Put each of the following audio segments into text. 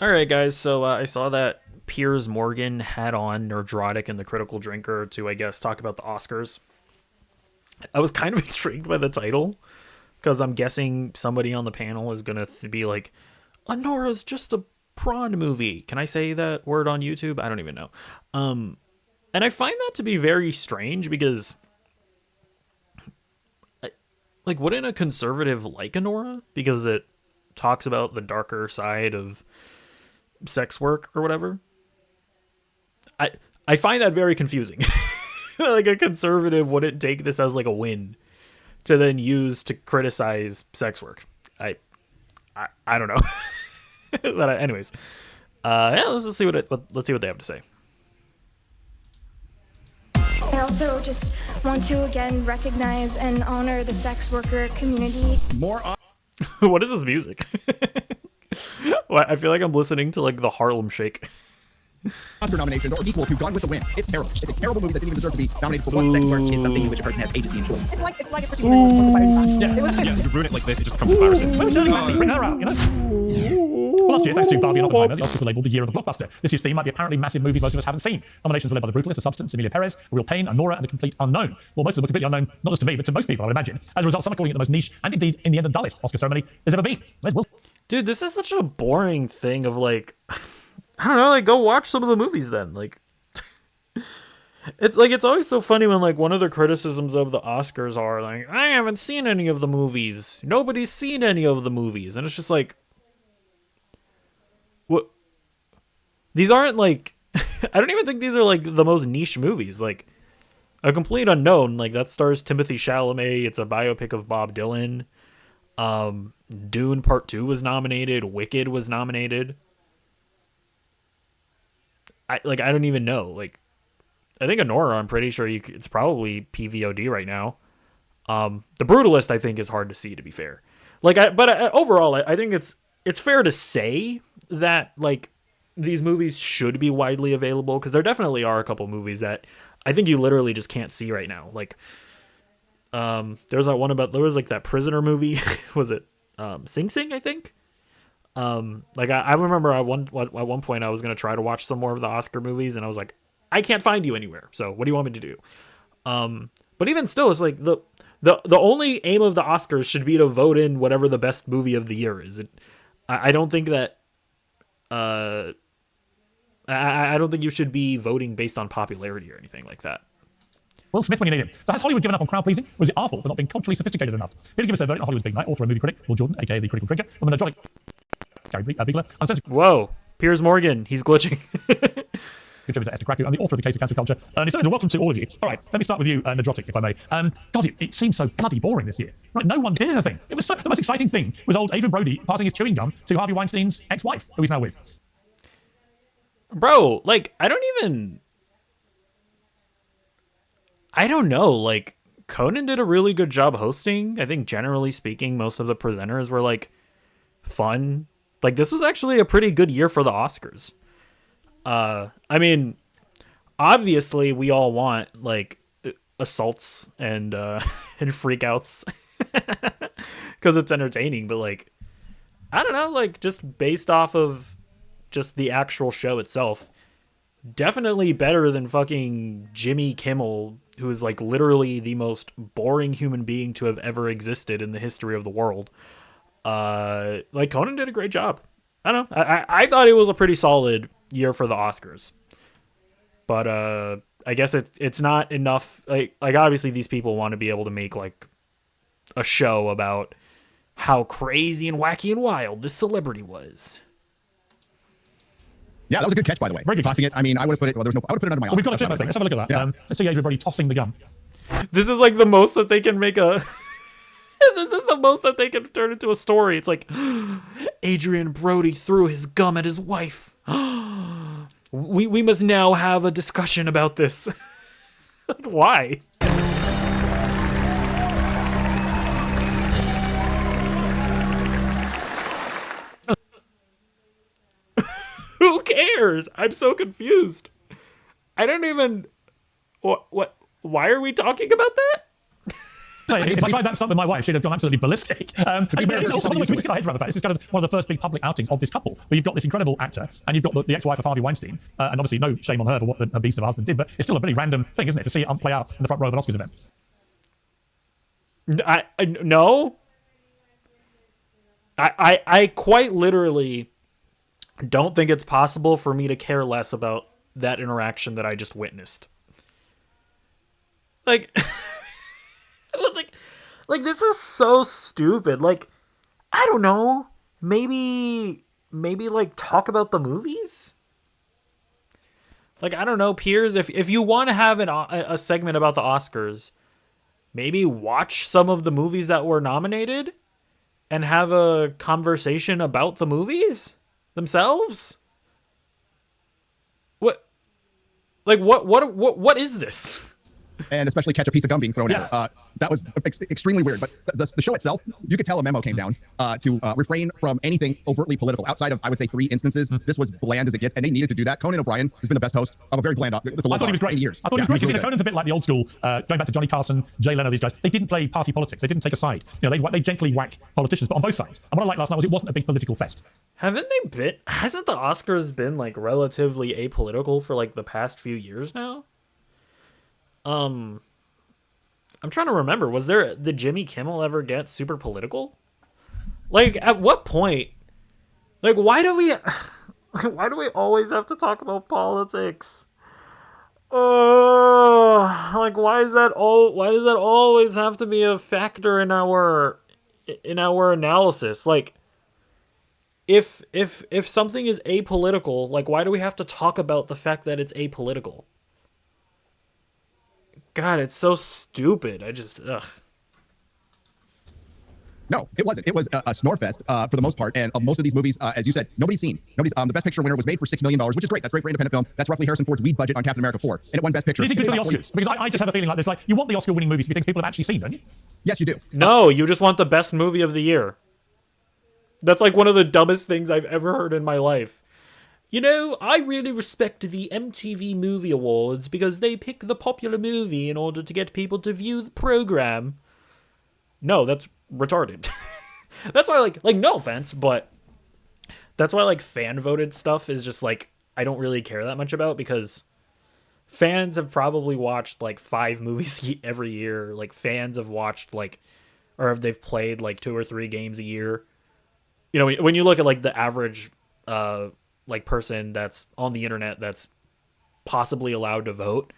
All right, guys. So I saw that Piers Morgan had on Nerdrotic and the Critical Drinker to, I guess, talk about the Oscars. I was kind of intrigued by the title because I'm guessing somebody on the panel is gonna be like, "Anora's just a prawn movie." Can I say that word on YouTube? I don't even know. Um, and I find that to be very strange because, like, wouldn't a conservative like Anora because it talks about the darker side of sex work or whatever? I I find that very confusing. Like a conservative wouldn't take this as like a win to then use to criticize sex work. I don't know. But anyways, yeah, let's just see let's see what they have to say. I also just want to again recognize and honor the sex worker community. What is this music? Well, I feel like I'm listening to like the Harlem Shake. Oscar nominations are equal to Gone with the Wind. It's terrible. It's a terrible movie that didn't even deserve to be nominated for what sex work is something in which a person has agency and choice. It's like if Richie Williams was inspired. Yeah, you ruin it like this, it just becomes embarrassing. Well, it's only massive, bring her out, you know? Well, last year, thanks to Barbie and Oppenheimer, the Oscars were labelled the year of the blockbuster. This year's theme might be apparently massive movies most of us haven't seen. Nominations were led by The Brutalist, The Substance, Emilia Perez, Real Pain, and Nora and The Complete Unknown. Well, most of them were completely unknown, not just to me, but to most people, I would imagine. As a result, some are calling it the most niche and indeed, in the end, the dullest Oscar ceremony there's ever been. Where's Will? Dude, this is such a boring thing of like, I don't know, like go watch some of the movies then. Like, it's always so funny when like one of the criticisms of the Oscars are like, I haven't seen any of the movies. Nobody's seen any of the movies. And it's just like, what? These aren't like, I don't even think these are like the most niche movies. Like, A Complete Unknown, like that stars Timothy Chalamet. It's a biopic of Bob Dylan. Dune Part 2 was nominated. Wicked was nominated. I don't even know. Like, I think Anora, I'm pretty sure it's probably PVOD right now. The Brutalist, I think, is hard to see, to be fair. Like, overall, I think it's fair to say that like these movies should be widely available because there definitely are a couple movies that I think you literally just can't see right now. Like, there was like that prisoner movie. Was it Sing Sing? I think. Like I remember at one point I was gonna try to watch some more of the Oscar movies, and I was like, I can't find you anywhere. So what do you want me to do? But even still, it's like the only aim of the Oscars should be to vote in whatever the best movie of the year is. I don't think that. I don't think you should be voting based on popularity or anything like that. Will Smith when you need him. So has Hollywood given up on crowd pleasing? Or is it our fault for not being culturally sophisticated enough? Here to give us their vote on Hollywood's big night, author and movie critic, Will Jordan, aka the Critical Drinker, and the Nerdrotic, Gary Biegler, uncensored Whoa, Piers Morgan, he's glitching. contributor Esther Krakow, and the author of The Case of Cancel Culture. Ernest Jones, welcome to all of you. All right, let me start with you, Nerdrotic, if I may. God, it seems so bloody boring this year. Right, no one did anything. It was the most exciting thing was old Adrian Brody passing his chewing gum to Harvey Weinstein's ex-wife, who he's now with. Bro, like, I don't know. Like, Conan did a really good job hosting. I think generally speaking, most of the presenters were like fun. Like, this was actually a pretty good year for the Oscars. I mean, obviously we all want like assaults and and freakouts because it's entertaining, but like, I don't know, like just based off of just the actual show itself, definitely better than fucking Jimmy Kimmel, who is like literally the most boring human being to have ever existed in the history of the world. Like Conan did a great job. I don't know. I thought it was a pretty solid year for the Oscars, but I guess it's not enough. Like obviously these people want to be able to make like a show about how crazy and wacky and wild this celebrity was. Yeah, that was a good catch, by the way. Very good. Passing it. I mean, I would have put it. Well, I would have put it under my. Well, we've got a clip, I think. Let's have a look at that. Yeah. Let's see Adrian Brody tossing the gum. This is like the most that they can make a. This is the most that they can turn into a story. It's like Adrian Brody threw his gum at his wife. We must now have a discussion about this. Like, why? Who cares? I'm so confused. I don't even. What? Why are we talking about that? So if I tried that stunt with my wife, she'd have gone absolutely ballistic. And it's also, we just get our heads around the fact this is kind of one of the first big public outings of this couple, where you've got this incredible actor, and you've got the ex-wife of Harvey Weinstein, and obviously no shame on her for what the beast of a husband did, but it's still a pretty random thing, isn't it, to see it play out in the front row of an Oscars event? No. I quite literally don't think it's possible for me to care less about that interaction that I just witnessed. Like, like this is so stupid. Like, I don't know. Maybe like talk about the movies. Like, I don't know, Piers. If you want to have a segment about the Oscars, maybe watch some of the movies that were nominated and have a conversation about the movies themselves. What is this? And especially catch a piece of gum being thrown at her. That was extremely weird. But the show itself, you could tell a memo came down to refrain from anything overtly political. Outside of, I would say, 3 instances, this was bland as it gets, and they needed to do that. Conan O'Brien has been the best host of a very bland. It's a long I thought he was great. Years. I thought he was great because Conan's a bit like the old school, going back to Johnny Carson, Jay Leno, these guys. They didn't play party politics. They didn't take a side. You know, they gently whack politicians, but on both sides. And what I liked last night was it wasn't a big political fest. Hasn't the Oscars been like relatively apolitical for like the past few years now? I'm trying to remember. Did Jimmy Kimmel ever get super political? Like, at what point? Like, why do we always have to talk about politics? Like, why does that always have to be a factor in our analysis? Like, if something is apolitical, like, why do we have to talk about the fact that it's apolitical? God, it's so stupid. No, it wasn't. It was a snore fest for the most part, and most of these movies, as you said, nobody's seen. The Best Picture winner was made for $6 million, which is great. That's great for independent film. That's roughly Harrison Ford's weed budget on Captain America 4, and it won Best Picture. Is it good for the Oscars? Because I just have a feeling like this. Like, you want the Oscar-winning movies to be things people have actually seen, don't you? Yes, you do. No, you just want the best movie of the year. That's like one of the dumbest things I've ever heard in my life. You know, I really respect the MTV Movie Awards because they pick the popular movie in order to get people to view the program. No, that's retarded. That's why, like, no offense, but that's why, like, fan-voted stuff is just, like, I don't really care that much about because fans have probably watched, like, 5 movies every year. Like, fans have watched, like, or they've played, like, 2 or 3 games a year. You know, when you look at, like, the average, like, person that's on the internet that's possibly allowed to vote.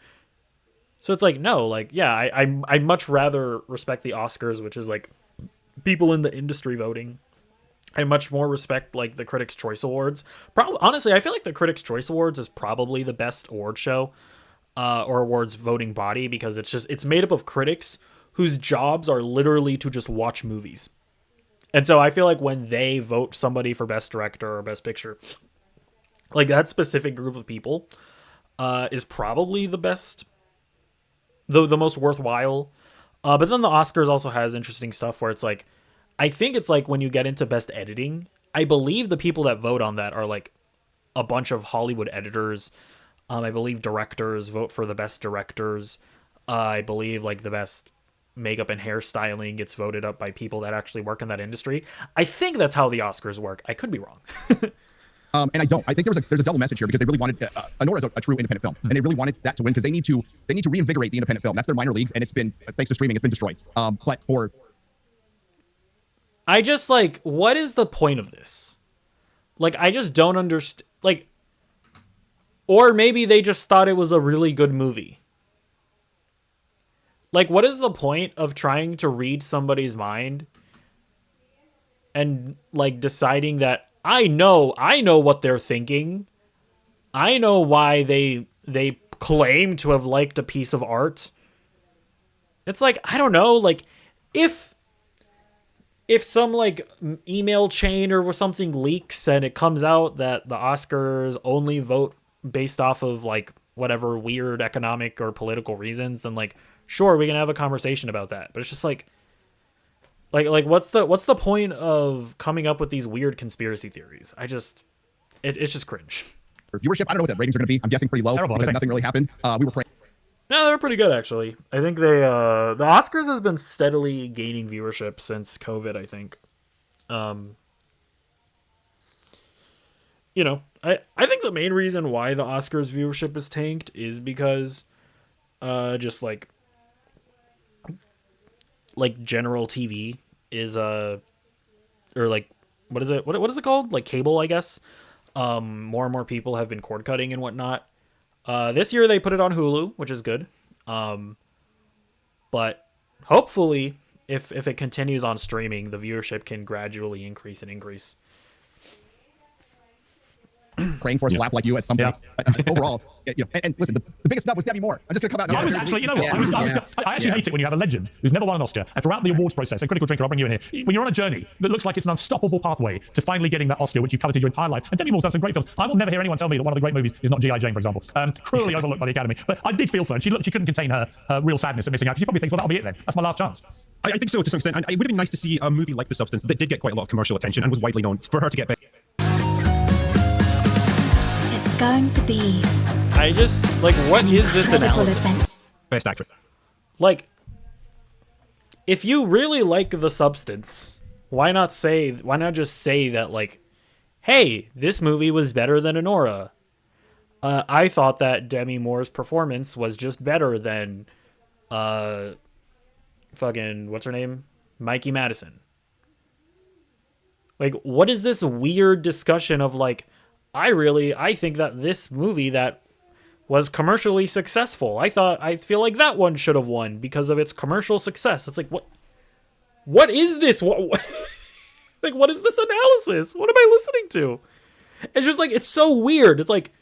So it's like, no, like, yeah, I much rather respect the Oscars, which is, like, people in the industry voting. I much more respect, like, the Critics' Choice Awards. Honestly, I feel like the Critics' Choice Awards is probably the best award show or awards voting body because it's made up of critics whose jobs are literally to just watch movies. And so I feel like when they vote somebody for Best Director or Best Picture, like, that specific group of people is probably the best, the most worthwhile. But then the Oscars also has interesting stuff where it's like, I think it's like when you get into Best Editing, I believe the people that vote on that are like a bunch of Hollywood editors. I believe directors vote for the best directors. I believe like the best makeup and hairstyling gets voted up by people that actually work in that industry. I think that's how the Oscars work. I could be wrong. And I don't. I think there's a double message here because they really wanted Anora's a true independent film, and they really wanted that to win because they need to reinvigorate the independent film. That's their minor leagues, and it's been, thanks to streaming, it's been destroyed. But for I just, like, what is the point of this? Like, I just don't understand. Like, or maybe they just thought it was a really good movie. Like, what is the point of trying to read somebody's mind and, like, deciding that I know what they're thinking. I know why they claim to have liked a piece of art. It's like, I don't know, like, if some, like, email chain or something leaks and it comes out that the Oscars only vote based off of, like, whatever weird economic or political reasons, then, like, sure, we can have a conversation about that. But it's just like what's the point of coming up with these weird conspiracy theories? It's just cringe. viewership, I don't know what the ratings are going to be. I'm guessing pretty low Terrible, because nothing really happened. We were praying. No, they're pretty good actually. I think they the Oscars has been steadily gaining viewership since COVID, I think. Um I think the main reason why the Oscars viewership is tanked is because just like general TV is or like what is it? What is it called? Like cable, I guess. More and more people have been cord cutting and whatnot. This year they put it on Hulu, which is good. But hopefully, if it continues on streaming, the viewership can gradually increase and increase. Praying for a slap like you at some point. Overall, and listen, the biggest snub was Demi Moore. I'm just gonna come out. And I was actually, you know what? I actually hate it when you have a legend who's never won an Oscar, and throughout the awards process, a critical drinker, I'll bring you in here, when you're on a journey that looks like it's an unstoppable pathway to finally getting that Oscar, which you've coveted your entire life. And Demi Moore's done some great films. I will never hear anyone tell me that one of the great movies is not G.I. Jane, for example. Cruelly overlooked by the Academy. But I did feel for her. She couldn't contain her real sadness at missing out. She probably thinks, well, that'll be it then. That's my last chance. I think so to some extent. And it would have been nice to see a movie like The Substance that did get quite a lot of commercial attention and was widely known for her to get. It's going to be. I just like, what is this analysis? Event. Best Actress. Like, if you really like The Substance, why not just say that, like, hey, this movie was better than Anora. I thought that Demi Moore's performance was just better than fucking what's her name? Mikey Madison. Like, what is this weird discussion of like, I think that this movie that was commercially successful, I feel like that one should have won because of its commercial success. It's like, what is this? Like, what is this analysis? What am I listening to? It's just like, it's so weird. It's like,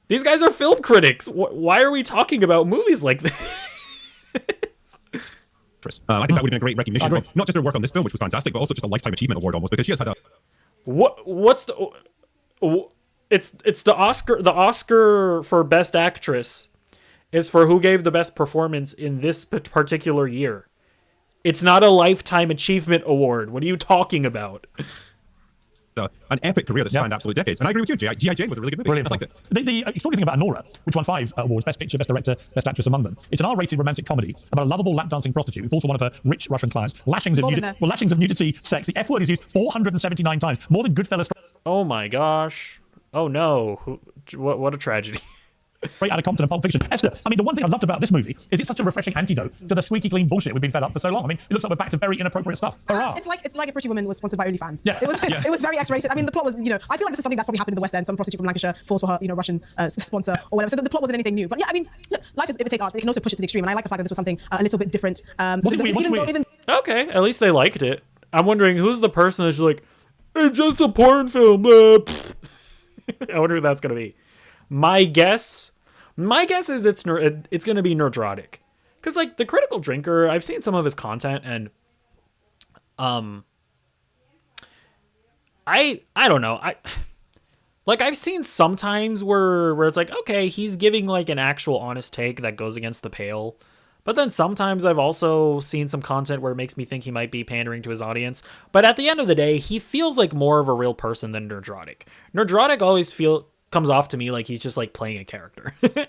these guys are film critics. Why are we talking about movies like this? I think that would have been a great recognition, not just her work on this film, which was fantastic, but also just a lifetime achievement award almost, because she has had a. It's the Oscar for Best Actress is for who gave the best performance in this particular year. It's not a lifetime achievement award. What are you talking about? An epic career that spanned absolute decades. And I agree with you, G.I. Jane was a really good movie. Brilliant. I liked it. The extraordinary thing about Nora, which won 5 awards, Best Picture, Best Director, Best Actress among them, it's an R-rated romantic comedy about a lovable lap-dancing prostitute who's also one of her rich Russian clients. Lashings of nudity, sex. The F word is used 479 times, more than Goodfellas. Oh my gosh. Oh no. What a tragedy. Straight out of Compton and Pulp Fiction. Esther, I mean, the one thing I loved about this movie is it's such a refreshing antidote to the squeaky clean bullshit we've been fed up for so long. I mean, it looks like we're back to very inappropriate stuff. Hurrah! It's like if Pretty Woman was sponsored by OnlyFans. Yeah. It was very X-rated. I mean, the plot was, I feel like this is something that's probably happened in the West End. Some prostitute from Lancashire falls for her, Russian sponsor or whatever. So the plot wasn't anything new. But yeah, I mean, look, life imitates art. It can also push it to the extreme. And I like the fact that this was something a little bit different. Wasn't weird? Okay, at least they liked it. I'm wondering who's the person that's like, it's just a porn film. I wonder who that's gonna be. My guess is it's gonna be Nerdrotic, because like the Critical Drinker, I've seen some of his content and I don't know, I've seen sometimes where it's like, okay, he's giving like an actual honest take that goes against the pale, but then sometimes I've also seen some content where it makes me think he might be pandering to his audience. But at the end of the day, he feels like more of a real person than Nerdrotic. Nerdrotic always comes off to me like he's just like playing a character. Even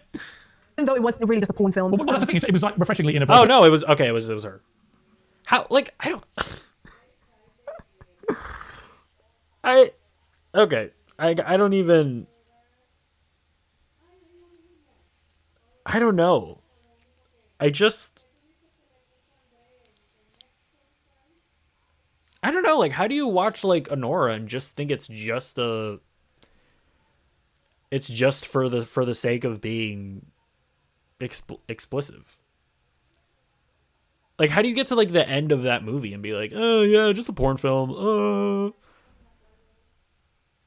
though it was really just a porn film. Well, that's the thing. It was like refreshingly inappropriate. Oh no, it was okay. It was her. How? Like, I don't. I don't even. I don't know. I don't know. Like, how do you watch like Anora and just think it's just for the sake of being explicit? Like, how do you get to like the end of that movie and be like, oh yeah, just a porn film?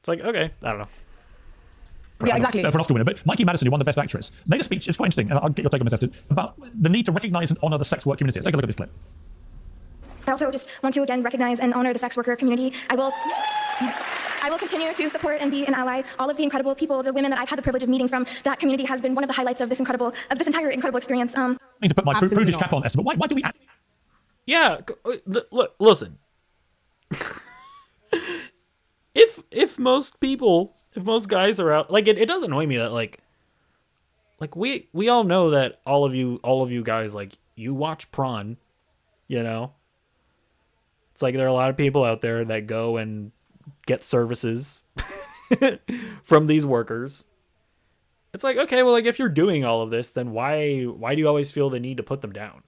It's like, okay, I don't know. Yeah, exactly. For an Oscar winner, but Mikey Madison, who won the Best Actress, made a speech. It's quite interesting, and I'll get your take on this, Esther, about the need to recognize and honor the sex work community. Let's take a look at this clip. I also just want to again recognize and honor the sex worker community. I will continue to support and be an ally. All of the incredible people, the women that I've had the privilege of meeting from that community has been one of the highlights of this entire incredible experience. I need to put my prudish cap on, Esther, but why do we? Yeah, look, listen. if most guys are out, like, it does annoy me that like like we all know that all of you guys, like, you watch prawn, you know. It's like there are a lot of people out there that go and get services from these workers. It's like, okay, well, like, if you're doing all of this, then why do you always feel the need to put them down?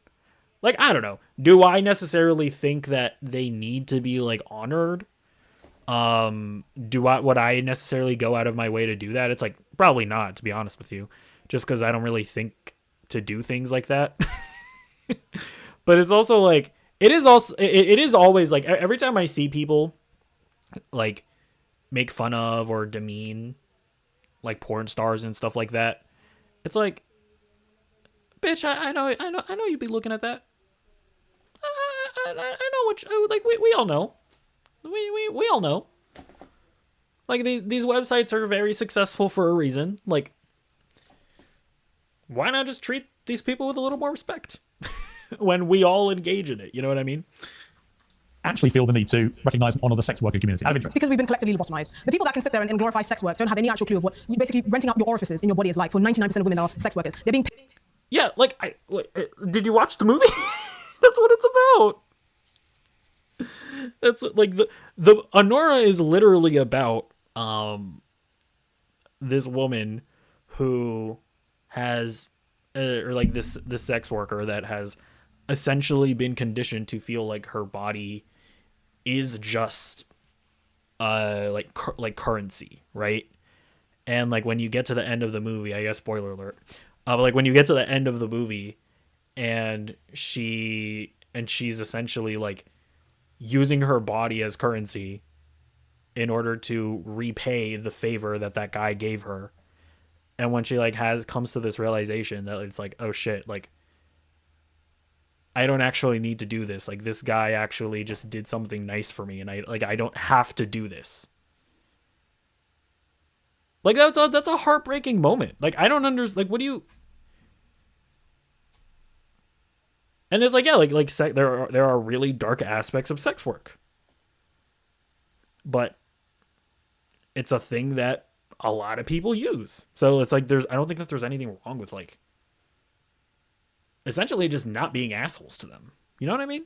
Like, I don't know. Do I necessarily think that they need to be, like, honored? Would I necessarily go out of my way to do that? It's like, probably not, to be honest with you, just because I don't really think to do things like that. But it's also like, it is always like, every time I see people like make fun of or demean like porn stars and stuff like that, it's like, bitch, I know you'd be looking at that. I know what like, we all know. We all know. Like, these websites are very successful for a reason. Like, why not just treat these people with a little more respect when we all engage in it? You know what I mean? Actually feel the need to recognise and honour the sex worker community out of interest. Because we've been collectively lobotomized. The people that can sit there and glorify sex work don't have any actual clue of what you basically renting out your orifices in your body is like. For 99% of women that are sex workers, they're being. Yeah, like, did you watch the movie? That's what it's about. That's like the Honora is literally about this woman who has or like this sex worker that has essentially been conditioned to feel like her body is just like currency, right? And like when you get to the end of the movie, I guess spoiler alert, but like when you get to the end of the movie and she's essentially like using her body as currency in order to repay the favor that guy gave her. And when she like comes to this realization that it's like, oh shit, like, I don't actually need to do this. Like, this guy actually just did something nice for me, and I don't have to do this. Like, that's a heartbreaking moment. Like, I don't understand. Like, what do you? And it's like, yeah, like there are really dark aspects of sex work, but it's a thing that a lot of people use. So it's like I don't think that there's anything wrong with like essentially just not being assholes to them. You know what I mean?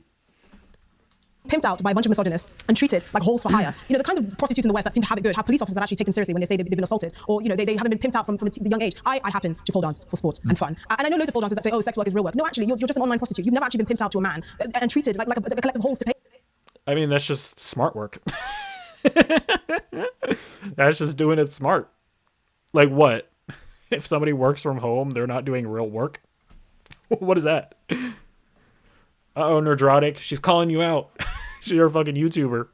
Pimped out by a bunch of misogynists and treated like holes for hire. You know, the kind of prostitutes in the West that seem to have it good, have police officers that actually take them seriously when they say they've been assaulted, or, you know, they haven't been pimped out from the young age. I happen to pole dance for sport and fun. And I know loads of pole dancers that say, oh, sex work is real work. No, actually, you're just an online prostitute. You've never actually been pimped out to a man and treated like a collective holes to pay. I mean, that's just smart work. That's just doing it smart. Like, what? If somebody works from home, they're not doing real work? What is that? Uh-oh, Nerdrotic. She's calling you out. She's your fucking YouTuber.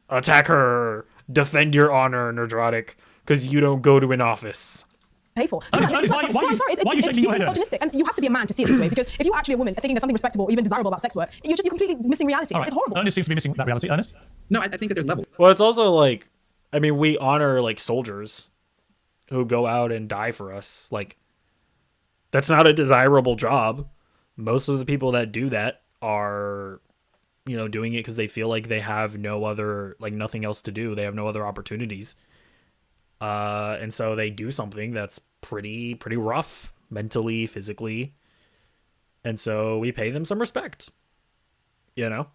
Attack her. Defend your honor, Nerdrotic, because you don't go to an office. Pay for. Why I'm sorry, are you shaking your head? misogynistic, and you have to be a man to see it this way. Because if you're actually a woman thinking there's something respectable or even desirable about sex work, you're completely missing reality. All right. It's horrible. Ernest seems to be missing that reality. Ernest? No, I think that there's levels. Well, it's also like, I mean, we honor like soldiers who go out and die for us. Like, that's not a desirable job. Most of the people that do that are, you know, doing it because they feel like they have nothing else to do. They have no other opportunities. And so they do something that's pretty rough mentally, physically. And so we pay them some respect. You know?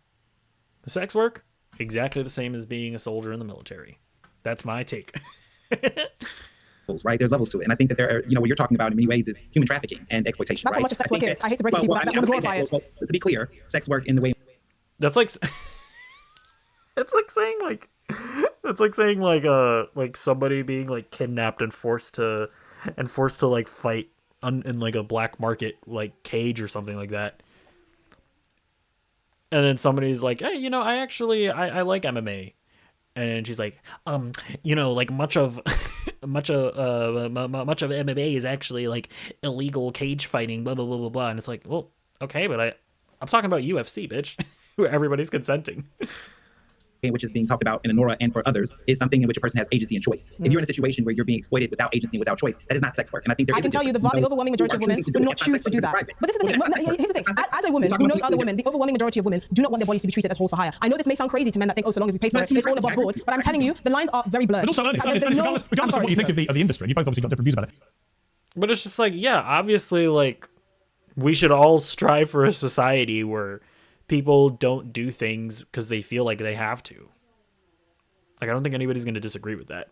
The sex work, exactly the same as being a soldier in the military. That's my take. Right, there's levels to it, and I think that there are, you know, what you're talking about in many ways is human trafficking and exploitation. That's right? what much of sex work is. I hate to break it to people that want to glorify it. Well, to be clear, sex work in the way. That's like, it's like saying like somebody being like kidnapped and forced to like fight in like a black market like cage or something like that. And then somebody's like, hey, you know, I like MMA. And she's like, you know, like much of MMA is actually like illegal cage fighting, blah blah blah blah blah. And it's like, well, okay, but I'm talking about UFC, bitch, where everybody's consenting. Which is being talked about in Honora and for others, is something in which a person has agency and choice. If you're in a situation where you're being exploited without agency and without choice, that is not sex work. And I think I can tell you the overwhelming majority of women would not choose to do that. But this is the thing. Here's the thing. As a woman who knows other women, the overwhelming majority of women do not want their bodies to be treated as holes for hire. I know this may sound crazy to men that think, oh, so long as we pay for it, it's all above board. But I'm telling you, the lines are very blurred. But also, Ernest, regardless of what you think of the industry, and you both obviously got different views about it. But it's just like, yeah, obviously, like, we should all strive for a society where people don't do things because they feel like they have to. Like, I don't think anybody's going to disagree with that.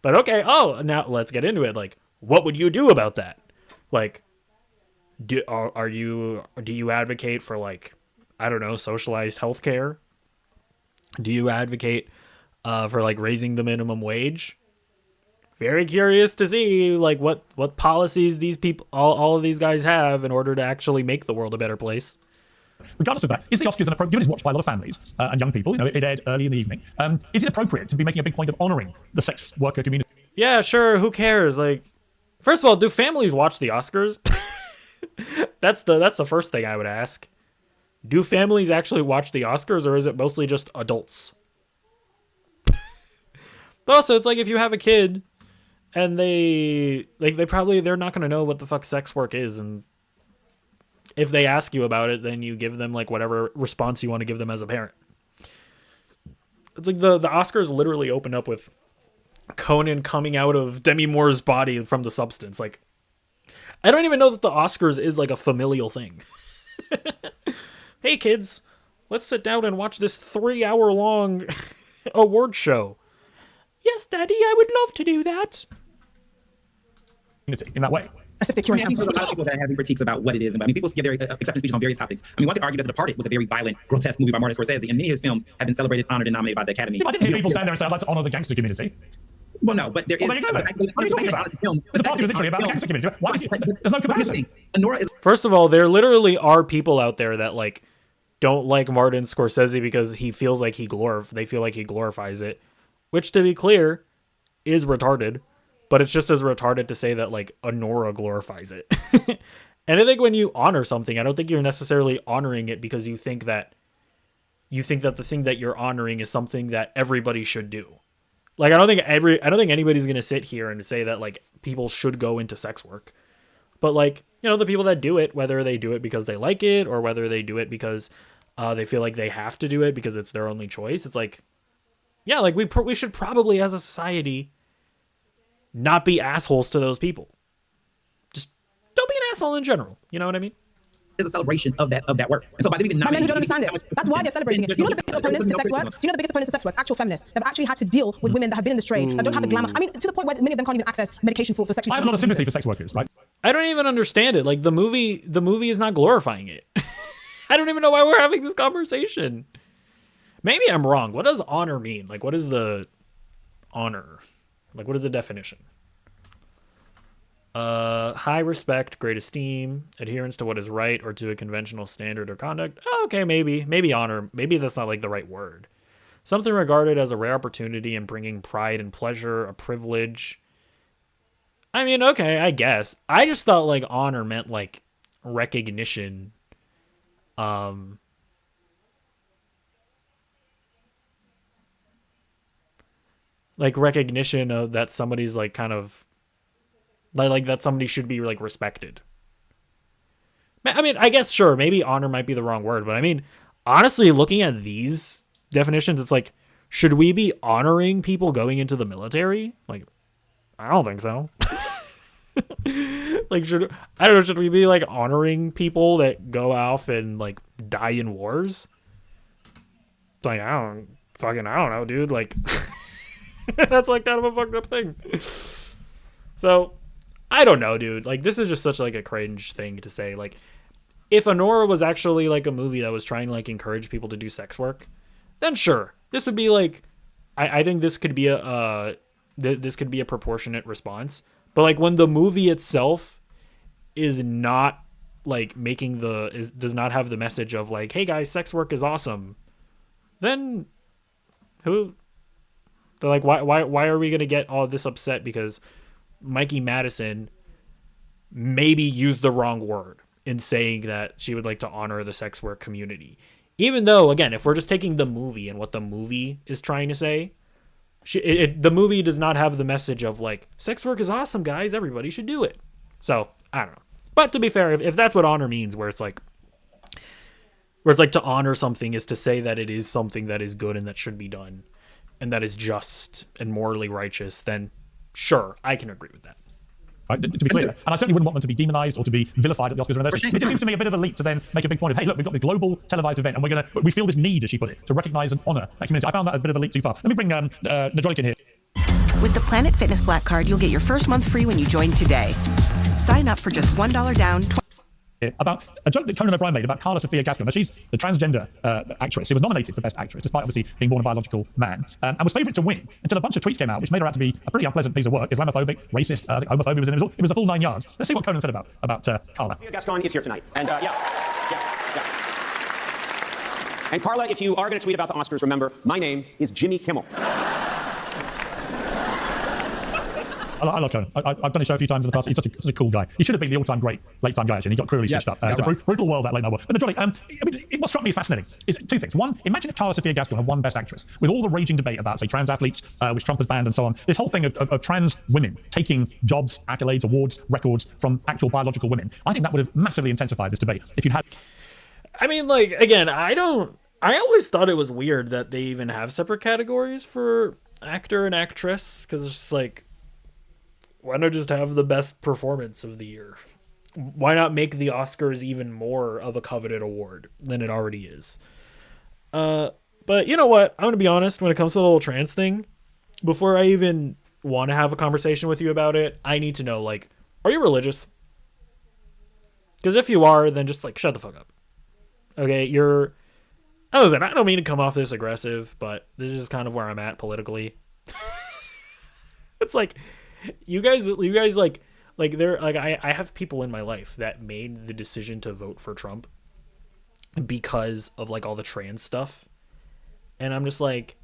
But okay, now let's get into it. Like, what would you do about that? Like, do you advocate for, like, I don't know, socialized healthcare? Do you advocate for, like, raising the minimum wage? Very curious to see, like, what policies these people, all of these guys have in order to actually make the world a better place. Regardless of that, is the Oscars an appropriate? Given it's watched by a lot of families and young people, it aired early in the evening. Is it appropriate to be making a big point of honouring the sex worker community? Yeah, sure. Who cares? Like, first of all, do families watch the Oscars? That's the first thing I would ask. Do families actually watch the Oscars, or is it mostly just adults? But also, it's like if you have a kid and they're not going to know what the fuck sex work is, and if they ask you about it, then you give them, like, whatever response you want to give them as a parent. It's like the Oscars literally opened up with Conan coming out of Demi Moore's body from the substance. Like, I don't even know that the Oscars is, like, a familial thing. Hey kids, let's sit down and watch this 3-hour long award show. Yes, Daddy, I would love to do that. In that way. As if they're curing There's cancer. a lot of people that have critiques about what it is. I mean, people give their acceptance speeches on various topics. I mean, one could argue that The Departed was a very violent, grotesque movie by Martin Scorsese, and many of his films have been celebrated, honored, and nominated by the Academy. I didn't hear people stand there and say, I'd like to honour the gangster community. Well, no, but there is. Well, there you go then. What are you talking about? The party was literally about the gangster community. Why? There's no comparison. Nora is First of all, there literally are people out there that, like, don't like Martin Scorsese because he feels like they feel like he glorifies it, which, to be clear, is retarded. But it's just as retarded to say that, like, Nora glorifies it. And I think when you honor something, I don't think you're necessarily honoring it because you think that the thing that you're honoring is something that everybody should do. Like, I don't think anybody's going to sit here and say that, like, people should go into sex work. But, like, you know, the people that do it, whether they do it because they like it or whether they do it because they feel like they have to do it because it's their only choice, it's like, yeah, like, we should probably, as a society, not be assholes to those people. Just don't be an asshole in general. You know what I mean? a celebration of that work. And so by them even But men who nominating don't understand it. That's why they're celebrating it. You know the biggest opponents to sex work? Do you know the biggest opponents to sex work? Actual feminists. They've actually had to deal with women that have been in this trade, that don't have the glamour. I mean, to the point where many of them can't even access medication for sexual. I have a lot of sympathy for sex workers, right? I don't even understand it. Like, the movie is not glorifying it. I don't even know why we're having this conversation. Maybe I'm wrong. What does honor mean? Like, what is the honor? Like, what is the definition? High respect, great esteem, adherence to what is right or to a conventional standard or conduct. Oh, okay, maybe honor. Maybe that's not like the right word. Something regarded as a rare opportunity and bringing pride and pleasure, a privilege. I mean, okay, I guess. I just thought like honor meant like recognition. Like recognition of that somebody's like kind of like that somebody should be like respected. I mean, I guess sure, maybe honor might be the wrong word, but I mean, honestly, looking at these definitions, it's like, should we be honoring people going into the military? Like, I don't think so. Like, I don't know, should we be like honoring people that go off and like die in wars? It's like, I don't know, dude. Like, that's like kind of a fucked up thing. So, I don't know, dude. Like, this is just such like a cringe thing to say. Like, if Anora was actually like a movie that was trying to like encourage people to do sex work, then sure, this would be like, I think this could be this could be a proportionate response. But like when the movie itself is not like does not have the message of like, hey guys, sex work is awesome, then they're like, why are we gonna get all this upset because Mikey Madison maybe used the wrong word in saying that she would like to honor the sex work community? Even though, again, if we're just taking the movie and what the movie is trying to say, the movie does not have the message of like, sex work is awesome, guys, everybody should do it. So, I don't know. But to be fair, if that's what honor means, where it's like to honor something is to say that it is something that is good and that should be done and that is just and morally righteous, then sure, I can agree with that. Right, to be clear. And I certainly wouldn't want them to be demonized or to be vilified at the Oscars or anything. It just seems to me a bit of a leap to then make a big point of, hey, look, we've got the global televised event, and we feel this need, as she put it, to recognize and honor that community. I found that a bit of a leap too far. Let me bring Nerdrotic in here. With the Planet Fitness Black Card, you'll get your first month free when you join today. Sign up for just $1 down. About a joke that Conan O'Brien made about Carla Sofia Gascon. Now, she's the transgender actress who was nominated for Best Actress, despite obviously being born a biological man, and was favourite to win until a bunch of tweets came out, which made her out to be a pretty unpleasant piece of work, Islamophobic, racist, homophobia was in it. It was a full 9 yards. Let's see what Conan said about Carla. Gascon is here tonight, and yeah. And Carla, if you are going to tweet about the Oscars, remember, my name is Jimmy Kimmel. I love Conan. I've done his show a few times in the past. He's such a cool guy. He should have been the all-time great late-time guy, actually. And he got cruelly stitched up. It's a brutal world, that late-night world. But Nerdrotic, what struck me as fascinating is two things. One, imagine if Carla Sofia Gascon had won Best Actress, with all the raging debate about, say, trans athletes, which Trump has banned and so on. This whole thing of trans women taking jobs, accolades, awards, records from actual biological women. I think that would have massively intensified this debate if you'd had... I mean, like, again, I always thought it was weird that they even have separate categories for actor and actress, because it's just like, why not just have the best performance of the year? Why not make the Oscars even more of a coveted award than it already is? But you know what? I'm going to be honest, when it comes to the whole trans thing, before I even want to have a conversation with you about it, I need to know, like, are you religious? Because if you are, then just, like, shut the fuck up. Okay, I don't mean to come off this aggressive, but this is kind of where I'm at politically. It's like, you guys like they're like, I have people in my life that made the decision to vote for Trump because of like all the trans stuff, and I'm just like,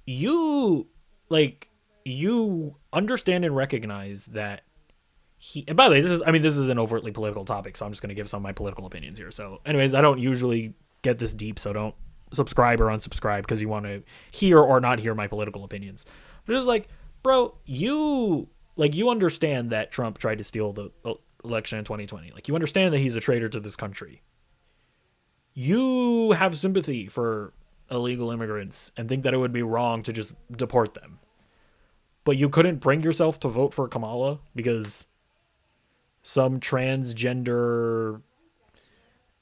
you understand and recognize that and by the way, this is an overtly political topic, so I'm just going to give some of my political opinions here. So anyways, I don't usually get this deep, so don't subscribe or unsubscribe because you want to hear or not hear my political opinions. But it's like, bro, you understand that Trump tried to steal the election in 2020. Like, you understand that he's a traitor to this country. You have sympathy for illegal immigrants and think that it would be wrong to just deport them. But you couldn't bring yourself to vote for Kamala because some transgender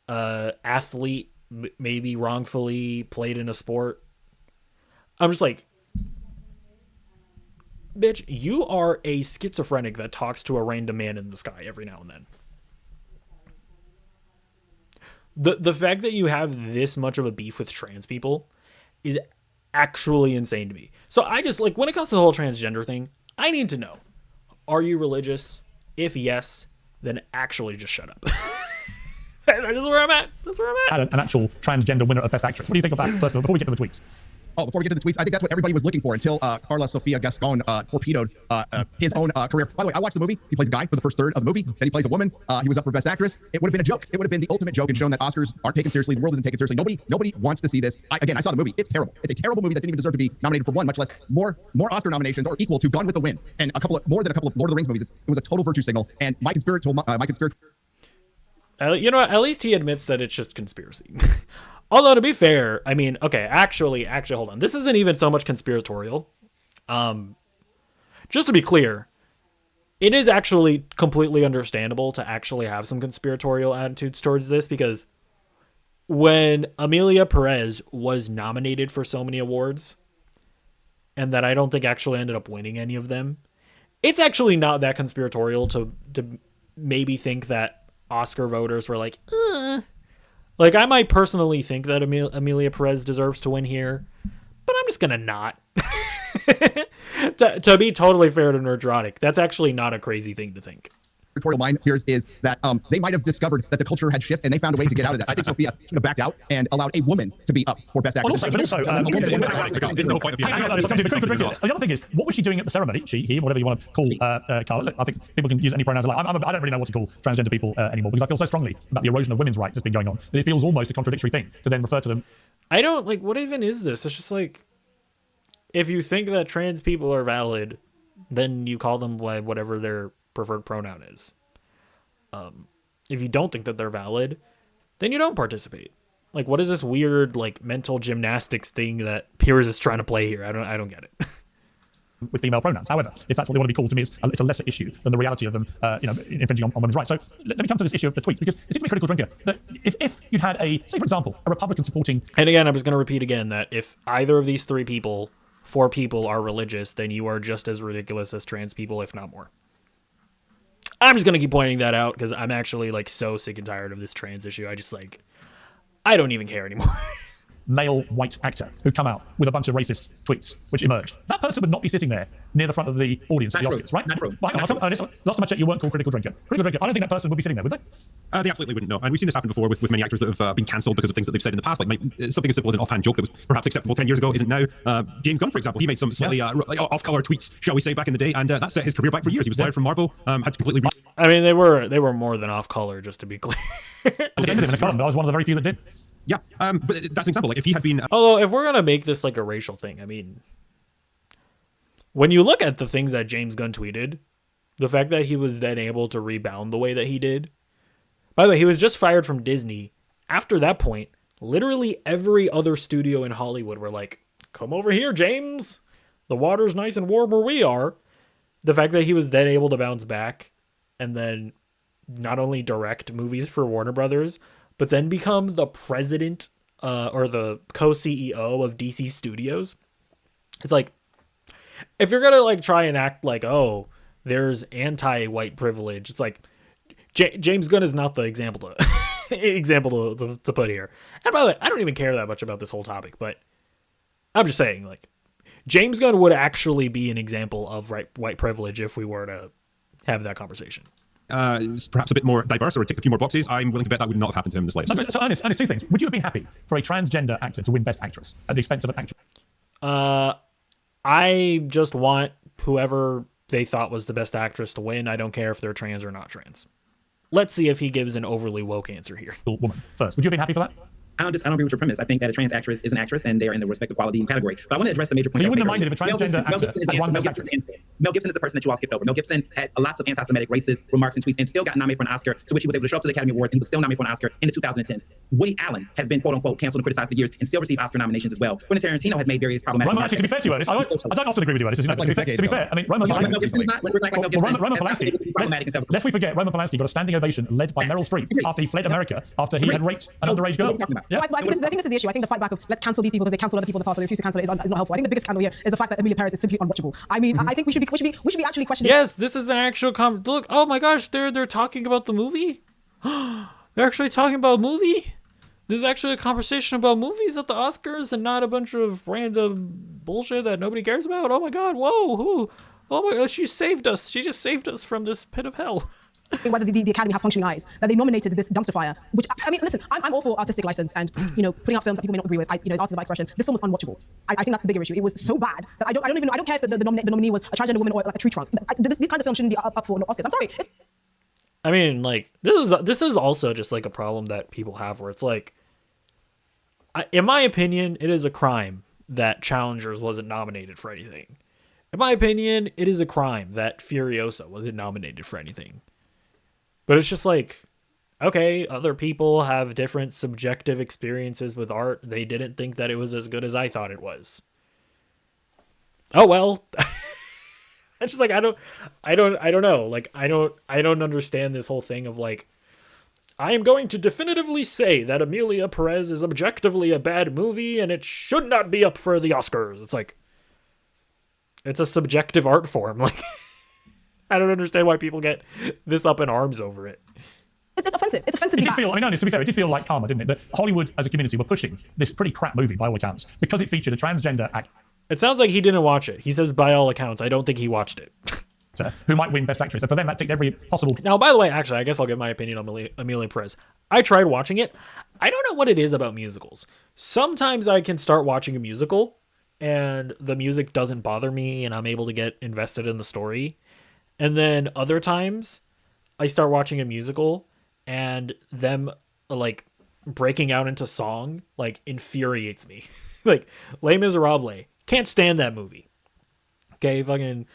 athlete maybe wrongfully played in a sport. I'm just like, bitch, you are a schizophrenic that talks to a random man in the sky every now and then. The fact that you have this much of a beef with trans people is actually insane to me. So I just, like, when it comes to the whole transgender thing, I need to know, are you religious? If yes, then actually just shut up. That's where I'm at. An actual transgender winner of Best Actress. What do you think of that, first of all, before we get to the tweets? Oh, before we get to the tweets, I think that's what everybody was looking for until Carla Sofia Gascon torpedoed his own career. By the way, I watched the movie. He plays a guy for the first third of the movie. Then he plays a woman. He was up for Best Actress. It would have been a joke. It would have been the ultimate joke and shown that Oscars aren't taken seriously. The world isn't taken seriously. Nobody wants to see this. I saw the movie. It's terrible. It's a terrible movie that didn't even deserve to be nominated for one, much less more Oscar nominations or equal to Gone with the Wind and more than a couple of Lord of the Rings movies. It was a total virtue signal. And my conspiracy. You know what? At least he admits that it's just conspiracy. Although, to be fair, I mean, okay, actually, hold on. This isn't even so much conspiratorial. Just to be clear, it is actually completely understandable to actually have some conspiratorial attitudes towards this, because when Amelia Perez was nominated for so many awards, and that I don't think actually ended up winning any of them, it's actually not that conspiratorial to maybe think that Oscar voters were like, Like, I might personally think that Amelia Perez deserves to win here, but I'm just gonna not. to be totally fair to Nerdrotic, that's actually not a crazy thing to think. Editorial line, Piers, is that they might have discovered that the culture had shifted and they found a way to get out of that. I think Sophia should have backed out and allowed a woman to be up for Best Actress. The other thing is, what was she doing at the ceremony? He, whatever you want to call Carla. Look, I think people can use any pronouns they like. I don't really know what to call transgender people anymore, because I feel so strongly about the erosion of women's rights that's been going on that it feels almost a contradictory thing to then refer to them. I don't, like, what even is this? It's just like, if you think that trans people are valid, then you call them whatever their preferred pronoun is. If you don't think that they're valid, then you don't participate. Like, what is this weird, like, mental gymnastics thing that Piers is trying to play here? I don't get it. with female pronouns. However, if that's what they want to be called, to me, it's a lesser issue than the reality of them, infringing on women's rights. So let me come to this issue of the tweets, because it seems to be a critical drinker that if you'd had say, for example, a Republican supporting... And again, I'm just going to repeat again that if either of these four people are religious, then you are just as ridiculous as trans people, if not more. I'm just going to keep pointing that out because I'm actually like so sick and tired of this trans issue. I don't even care anymore. Male white actor who'd come out with a bunch of racist tweets which emerged. That person would not be sitting there near the front of the audience at the Oscars, right? Not true. Last time I checked, you weren't called critical drinker. Critical drinker. I don't think that person would be sitting there, would they? They absolutely wouldn't know. And we've seen this happen before with many actors that have been cancelled because of things that they've said in the past. Like something as simple as an offhand joke that was perhaps acceptable 10 years ago isn't now. James Gunn, for example, he made some slightly off-color tweets, shall we say, back in the day, and that set his career back for years. He was fired from Marvel, had to completely... I mean, they were more than off-color, just to be clear. I defended him in a column, but I was one of the very few that did. Yeah, but that's an example. Like if he had been... Although, if we're going to make this like a racial thing, I mean, when you look at the things that James Gunn tweeted, the fact that he was then able to rebound the way that he did. By the way, he was just fired from Disney. After that point, literally every other studio in Hollywood were like, come over here, James. The water's nice and warm where we are. The fact that he was then able to bounce back and then not only direct movies for Warner Brothers, but then become the president or the co-CEO of DC Studios. It's like, if you're gonna like try and act like, oh, there's anti-white privilege, it's like James Gunn is not the example to put here. And by the way, I don't even care that much about this whole topic, but I'm just saying, like, James Gunn would actually be an example of white privilege if we were to have that conversation. Perhaps a bit more diverse or tick a few more boxes, I'm willing to bet that would not have happened to him in the slightest. So Ernest, two things. Would you have been happy for a transgender actor to win Best Actress at the expense of an actress? I just want whoever they thought was the best actress to win. I don't care if they're trans or not trans. Let's see if he gives an overly woke answer here. Woman first. Would you have been happy for that? I don't agree with your premise. I think that a trans actress is an actress and they're in the respective quality category. But I want to address the major point. So you wouldn't have minded if a transgender actor had won Best Actress? Mel Gibson is the person that you all skipped over. Mel Gibson had lots of anti-Semitic, racist remarks and tweets and still got nominated for an Oscar, to which he was able to show up to the Academy Awards and he was still nominated for an Oscar in the 2010s. Woody Allen has been quote-unquote canceled and criticized for years and still received Oscar nominations as well. Quentin Tarantino has made various problematic... Roman, actually, to be fair to you, Ernest, I don't often agree with you, Ernest. To be fair, I mean, Roman Polanski... Lest we forget, Roman Polanski got a standing ovation led by Meryl Streep after he fled America after he had raped an underage girl. Yeah. I think this is the issue. I think the fight back of let's cancel these people because they cancel other people in the past or they refuse to cancel it is not helpful. I think the biggest scandal here is the fact that Emilia Perez is simply unwatchable. I mean, I think we should be actually questioning. Yes, this is an actual look. Oh my gosh, they're talking about the movie. They're actually talking about movie. This is actually a conversation about movies at the Oscars and not a bunch of random bullshit that nobody cares about. Oh my god, whoa, who? Oh my god, she saved us. She just saved us from this pit of hell. Whether the Academy have functioning eyes, that they nominated this dumpster fire, which, I mean, listen, I'm all for artistic license and, putting out films that people may not agree with. The art is about expression. This film was unwatchable. I think that's the bigger issue. It was so bad that I don't care if the nominee was a transgender woman or like a tree trunk. These kinds of films shouldn't be up for Oscars. I'm sorry. I mean, like, this is also just like a problem that people have where it's like, in my opinion, it is a crime that Challengers wasn't nominated for anything. In my opinion, it is a crime that Furiosa wasn't nominated for anything. But it's just like, okay, other people have different subjective experiences with art. They didn't think that it was as good as I thought it was. Oh well. It's just like I don't know. Like I don't understand this whole thing of like, I am going to definitively say that Emilia Perez is objectively a bad movie and it should not be up for the Oscars. It's like, it's a subjective art form. Like, I don't understand why people get this up in arms over it. It's offensive. It's offensive. It did feel, to be fair, it did feel like karma, didn't it? That Hollywood as a community were pushing this pretty crap movie by all accounts because it featured a transgender actor. It sounds like he didn't watch it. He says by all accounts. I don't think he watched it. Who might win Best Actress. And for them, that ticked every possible... Now, by the way, actually, I guess I'll give my opinion on Emilia Perez. I tried watching it. I don't know what it is about musicals. Sometimes I can start watching a musical and the music doesn't bother me and I'm able to get invested in the story. And then other times I start watching a musical and them like breaking out into song like infuriates me. Like Les Miserables. Can't stand that movie. Okay, fucking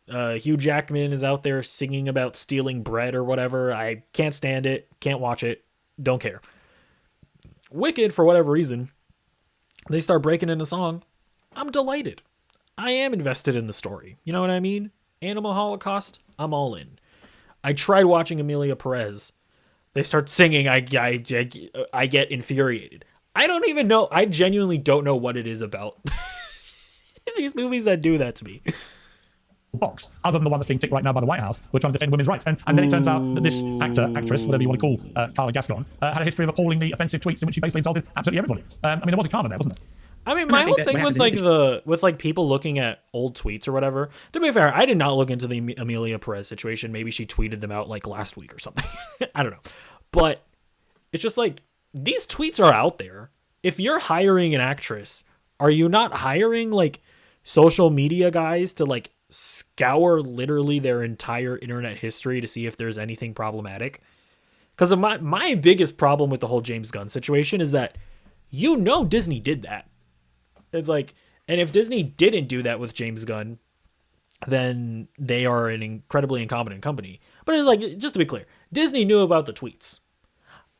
Hugh Jackman is out there singing about stealing bread or whatever. I can't stand it. Can't watch it. Don't care. Wicked, for whatever reason, they start breaking into song. I'm delighted. I am invested in the story. You know what I mean? Animal Holocaust, I'm all in. I tried watching Amelia Perez. They start singing, I get infuriated. I don't even know. I genuinely don't know what it is about these movies that do that to me. Box, other than the one that's being ticked right now by the White House, we're trying to defend women's rights. And then it turns out that this actress, whatever you want to call Carla Gascon, had a history of appallingly offensive tweets in which she basically insulted absolutely everybody. I mean, there was a karma there, wasn't there? I mean, my whole thing with people looking at old tweets or whatever. To be fair, I did not look into the Amelia Perez situation. Maybe she tweeted them out like last week or something. I don't know, but it's just like these tweets are out there. If you're hiring an actress, are you not hiring like social media guys to like scour literally their entire internet history to see if there's anything problematic? Because my biggest problem with the whole James Gunn situation is that Disney did that. It's like, and if Disney didn't do that with James Gunn, then they are an incredibly incompetent company. But it's like, just to be clear, Disney knew about the tweets.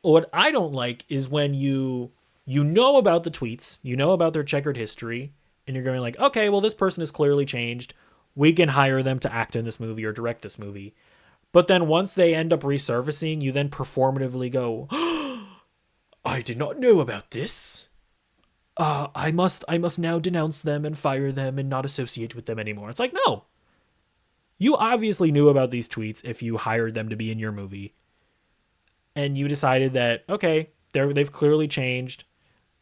What I don't like is when you know about the tweets, you know about their checkered history, and you're going like, okay, well, this person has clearly changed. We can hire them to act in this movie or direct this movie. But then once they end up resurfacing, you then performatively go, oh, I did not know about this. I must now denounce them and fire them and not associate with them anymore. It's like, no. You obviously knew about these tweets if you hired them to be in your movie. And you decided that, okay, they've clearly changed.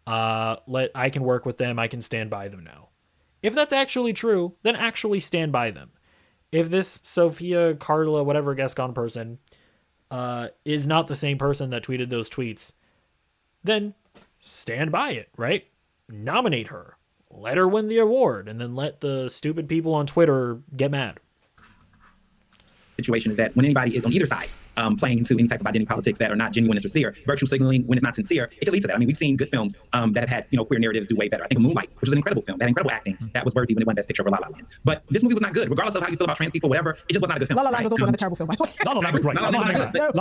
I can work with them. I can stand by them now. If that's actually true, then actually stand by them. If this Sophia, Carla, whatever Gascon person is not the same person that tweeted those tweets, then stand by it, right? Nominate her. Let her win the award, and then let the stupid people on Twitter get mad. Situation is that when anybody is on either side playing into any type of identity politics that are not genuine and sincere, virtue signaling when it's not sincere, it can lead to that. I mean, we've seen good films that have had queer narratives do way better. I think of Moonlight, which is an incredible film, that incredible acting, that was worthy when it won Best Picture over La La Land. But this movie was not good, regardless of how you feel about trans people, whatever. It just was not a good film. La La Land was also another terrible film, by the way. La La Land was great. La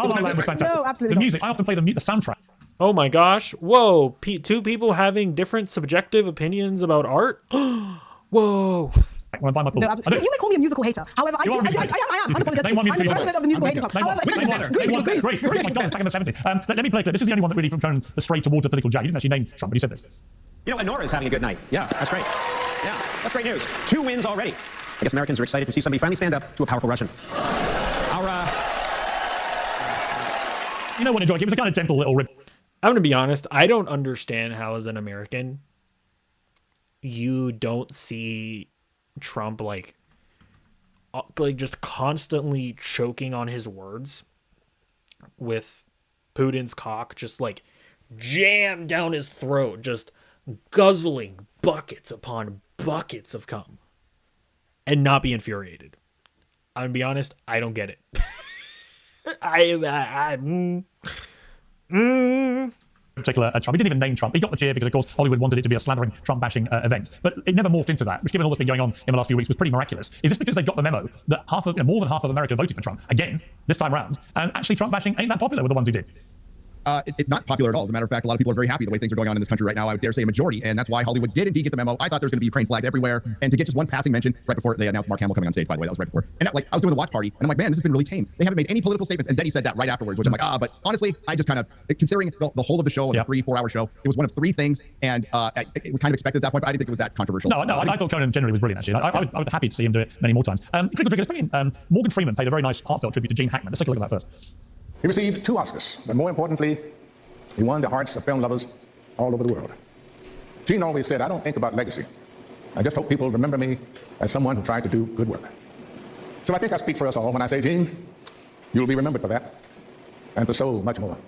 La Land was fantastic. No, absolutely the not. music, I often play the soundtrack. Oh my gosh. Whoa. Two people having different subjective opinions about art? Whoa. When I buy my pool. No, you may call me a musical hater. However, I am. Unapologetically. I'm the president of the musical hater club. However, Grace, my God, back in the 70s. Let me play a clip. This is the only one that really turned the straight towards a political jag. He didn't actually name Trump, but he said this. Nora's having a good night. Yeah, that's great. Yeah, that's great news. 2 wins already. I guess Americans are excited to see somebody finally stand up to a powerful Russian. You know what, enjoy? It was a kind of gentle little rip. I'm going to be honest. I don't understand how, as an American, you don't see Trump like just constantly choking on his words with Putin's cock just like jammed down his throat, just guzzling buckets upon buckets of cum, and not be infuriated. I'm gonna be honest, I don't get it. Particular Trump. He didn't even name Trump. He got the cheer because, of course, Hollywood wanted it to be a slandering, Trump-bashing event. But it never morphed into that, which, given all that's been going on in the last few weeks, was pretty miraculous. Is this because they got the memo that more than half of America voted for Trump again this time around, and actually Trump-bashing ain't that popular with the ones who did? It's not popular at all. As a matter of fact, a lot of people are very happy the way things are going on in this country right now. I would dare say a majority, and that's why Hollywood did indeed get the memo. I thought there was going to be Ukraine flags everywhere, and to get just one passing mention right before they announced Mark Hamill coming on stage, by the way, that was right before. And I was doing the watch party, and I'm like, man, this has been really tame. They haven't made any political statements, and then he said that right afterwards, which I'm like, but honestly, I just kind of, considering the whole of the show, was a 3-4 hour show, it was one of 3 things, and it was kind of expected at that point, but I didn't think it was that controversial. No, I thought Conan generally was brilliant, actually. I would be happy to see him do it many more times. Let's bring in Morgan Freeman paid a very nice heartfelt tribute to Gene Hackman. Let's take a look at that first. He received 2 Oscars, but more importantly, he won the hearts of film lovers all over the world. Gene always said, I don't think about legacy. I just hope people remember me as someone who tried to do good work. So I think I speak for us all when I say, Gene, you'll be remembered for that, and for so much more.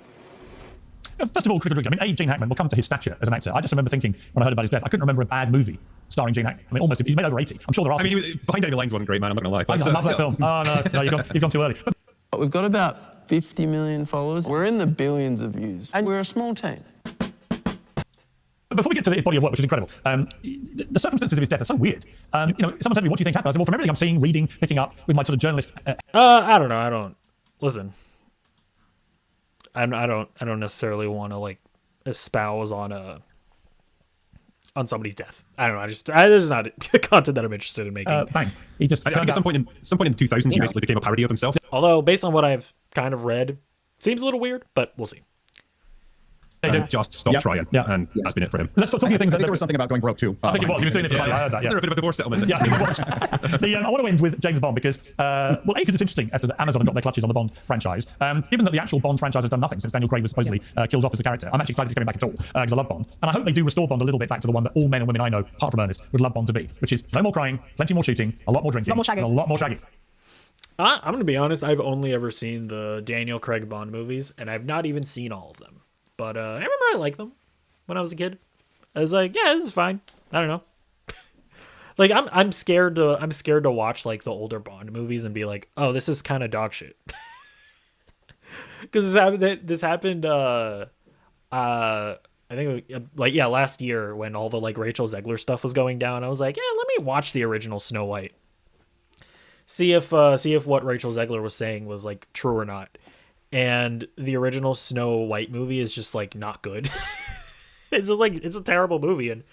First of all, critical review. I mean, Gene Hackman, we'll come to his stature as an actor. I just remember thinking, when I heard about his death, I couldn't remember a bad movie starring Gene Hackman. I mean, almost, he's made over 80. I'm sure there are. I mean, Behind Enemy Lines wasn't great, man. I'm not going to lie. I love that film. Oh, no, you've gone too early. We've got about 50 million followers. We're in the billions of views, and we're a small team. Before we get to his body of work, which is incredible, the circumstances of his death are so weird. Someone said to me, what do you think happened? I said, well, from everything I'm seeing, reading, picking up with my sort of journalist... I don't know. Listen. I don't necessarily want to, like, espouse on on somebody's death. I don't know. This is not content that I'm interested in making. Bang. He just. I think at some point in the 2000s, he basically became a parody of himself. Although, based on what I've kind of read, seems a little weird, but we'll see. Just stop trying, and that's been it for him. Let's talk things. I think there was something about going broke too. I think it was. He was doing it for I heard that. Is there a bit of a divorce settlement? Yeah, it was. I want to end with James Bond because, because it's interesting as to that Amazon have got their clutches on the Bond franchise. Given that the actual Bond franchise has done nothing since Daniel Craig was supposedly killed off as a character, I'm actually excited he's coming back at all because I love Bond, and I hope they do restore Bond a little bit back to the one that all men and women I know, apart from Ernest, would love Bond to be, which is no more crying, plenty more shooting, a lot more drinking, A lot more shagging. and a lot more shagging. I'm going to be honest. I've only ever seen the Daniel Craig Bond movies, and I've not even seen all of them. But I remember I liked them when I was a kid. I was like, yeah, this is fine. I don't know. Like I'm scared to watch like the older Bond movies and be like, oh, this is kind of dog shit. Because this happened. I think last year when all the like Rachel Zegler stuff was going down. I was like, yeah, let me watch the original Snow White. See if what Rachel Zegler was saying was like true or not. And the original Snow White movie is just like not good. It's just like it's a terrible movie, and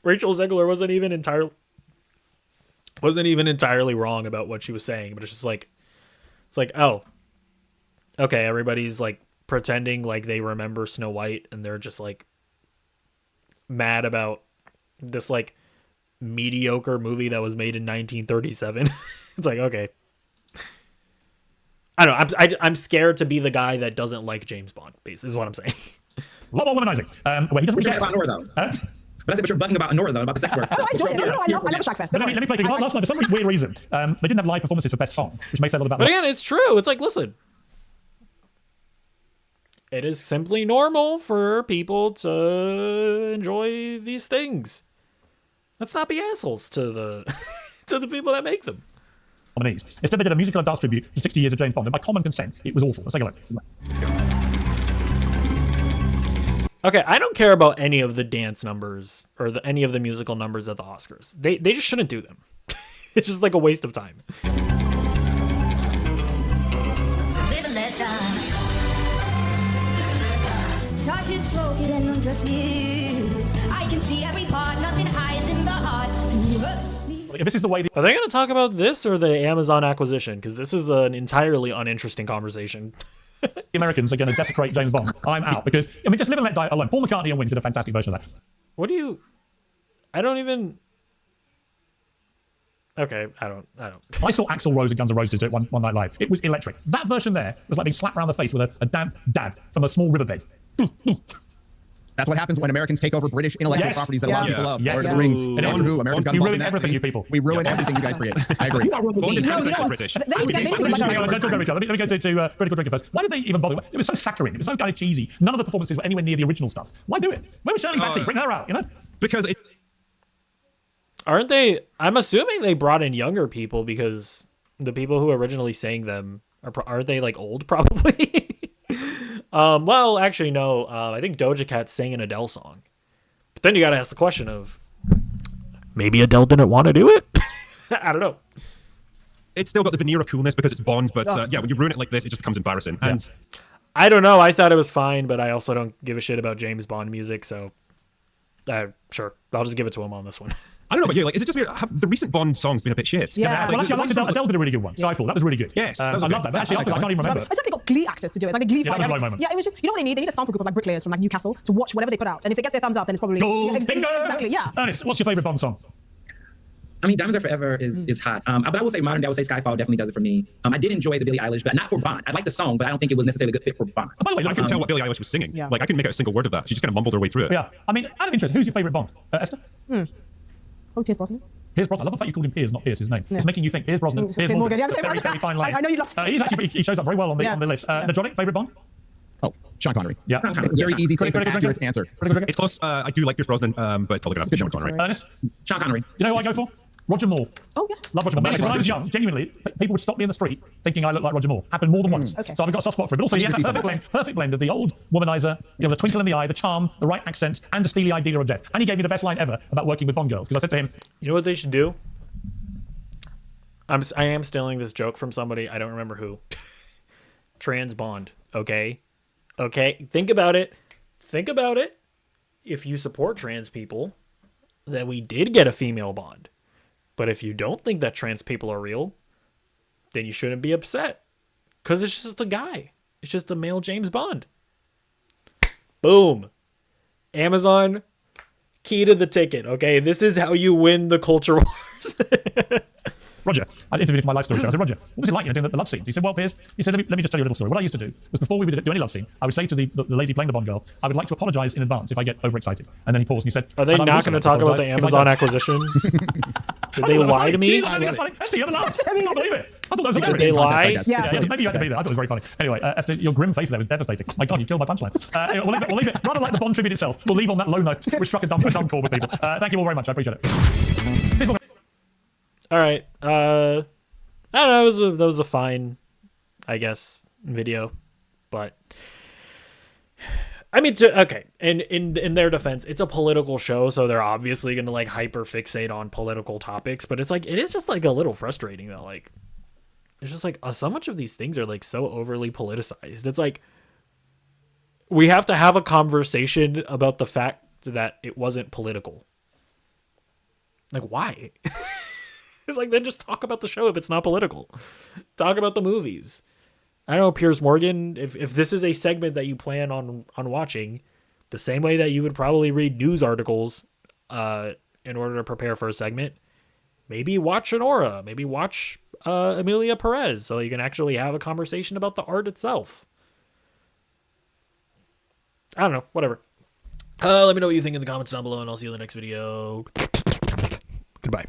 Rachel Zegler wasn't even entirely wrong about what she was saying, but it's like oh, okay, everybody's like pretending like they remember Snow White, and they're just like mad about this like mediocre movie that was made in 1937. It's like, okay. I don't know. I'm scared to be the guy that doesn't like James Bond. Is what I'm saying. A lot more womanizing. Where he doesn't really about Nora though. But you're bugging about Nora though, about the sex work. I enjoy it. I love Shagfest. Let me play it. Last night, for some weird reason, they didn't have live performances for best song, which may say a lot about. But again, it's true. It's like, listen, it is simply normal for people to enjoy these things. Let's not be assholes to the to the people that make them. Instead, they did a musical and dance tribute to 60 years of James Bond, and by common consent, it was awful. Let's take a look. Okay, I don't care about any of the dance numbers or any of the musical numbers at the Oscars. They just shouldn't do them. It's just like a waste of time. Touch is broken and undress you. I can see every part, nothing hides in the heart. If this is the way Are they going to talk about this or the Amazon acquisition? Because this is an entirely uninteresting conversation. the Americans are going to desecrate James Bond, I'm out. Because, I mean, just Live and Let Die alone. Paul McCartney and Wings did a fantastic version of that. I don't even... Okay, I don't. I saw Axl Rose and Guns N' Roses do it one night live. It was electric. That version there was like being slapped around the face with a damp dab from a small riverbed. That's what happens when Americans take over British intellectual properties that a lot of people love. Yes. Lord of the Rings. Doctor Who. Americans got You involved ruin in that. everything, you people. We ruin everything you guys create. I agree. Bond is quintessential British. Let me go to Critical Drinker first. Why did they even bother? It was so saccharine. It was so kind of cheesy. None of the performances were anywhere near the original stuff. Why do it? Where was Shirley Bassey? Bring her out, you know? Because it... Aren't they... I'm assuming they brought in younger people because the people who originally sang them, aren't they like old probably? Well, actually, no. I think Doja Cat sang an Adele song. But then you got to ask the question of, maybe Adele didn't want to do it? I don't know. It's still got the veneer of coolness because it's Bond, but when you ruin it like this, it just becomes embarrassing. And I don't know. I thought it was fine, but I also don't give a shit about James Bond music, so sure. I'll just give it to him on this one. I don't know about you. Like, is it just weird? Have the recent Bond songs been a bit shit? Yeah. Well, actually, I liked Adele did a really good one. Skyfall, that was really good. Yes, I love that. But actually, I can't even remember. It's like they got Glee actors to do it. It's like a Glee that was a low moment. Yeah, it was just, you know what they need? They need a sample group of like bricklayers from like Newcastle to watch whatever they put out. And if it gets their thumbs up, then it's probably... Exactly, yeah. Ernest, what's your favourite Bond song? I mean, Diamonds Are Forever is hot. But I would say modern day, I would say Skyfall definitely does it for me. I did enjoy the Billie Eilish, but not for Bond. I like the song, but I don't think it was necessarily a good fit for Bond. By the way, I couldn't tell what Billie Eilish was singing. Yeah. Like, I couldn't make out a single word of that. She just kind of mumbled her way through it. Yeah. I mean, out of interest, who's your favourite Bond? Esther? Oh, Piers Brosnan. Piers Brosnan. I love the fact you called him Piers, not Pierce, his name. Yeah. It's making you think Piers Brosnan. Piers Morgan. Yeah, very, very fine line. I know you love he shows up very well on the list. Nerdrotic, favourite Bond? Oh, Sean Connery. Yeah. Very easy, safe, and accurate answer. It's close. I do like Pierce Brosnan, but it's probably going to have to be Sean Connery. Ernest? Sean Connery. You know who I go for? Roger Moore. Oh, yes. Love Roger Moore. When I was young, genuinely, people would stop me in the street thinking I looked like Roger Moore. Happened more than once. Okay. So I've got a soft spot for it. But also, he has that perfect blend of the old womanizer, the twinkle in the eye, the charm, the right accent, and the steely-eyed dealer of death. And he gave me the best line ever about working with Bond girls. Because I said to him... You know what they should do? I am stealing this joke from somebody. I don't remember who. Trans Bond. Okay? Think about it. if you support trans people, then we did get a female Bond. But if you don't think that trans people are real, then you shouldn't be upset. Because it's just a guy. It's just a male James Bond. Boom. Amazon, key to the ticket, okay? This is how you win the culture wars. Roger, I interviewed him for my life story show. I said, Roger, what was it like, doing the love scenes? He said, well, Piers, he said, let me just tell you a little story. What I used to do was before we would do any love scene, I would say to the lady playing the Bond girl, I would like to apologize in advance if I get overexcited. And then he paused and he said, are they not going to talk about the Amazon acquisition? Did they lie to me? That's funny. Esther, you haven't laughed. I can't believe it. I thought that was hilarious. Did they lie? Yeah, maybe you had to be there. I thought it was very funny. Anyway, Esther, your grim face there was devastating. My God, you killed my punchline. Anyway, we'll leave it. Rather like the Bond tribute itself, we'll leave on that low note. We struck a dumb chord with people. Thank you all very much. I appreciate it. All right. I don't know. That was a fine, I guess, video, but I mean, okay. And in their defense, it's a political show, so they're obviously going to like hyper fixate on political topics. But it's like it is just like a little frustrating though. Like it's just like so much of these things are like so overly politicized. It's like we have to have a conversation about the fact that it wasn't political. Like why? It's like, then just talk about the show if it's not political. Talk about the movies. I don't know, Piers Morgan, if this is a segment that you plan on watching, the same way that you would probably read news articles in order to prepare for a segment, maybe watch Honora, maybe watch Emilia Perez, so you can actually have a conversation about the art itself. I don't know, whatever. Let me know what you think in the comments down below, and I'll see you in the next video. Goodbye.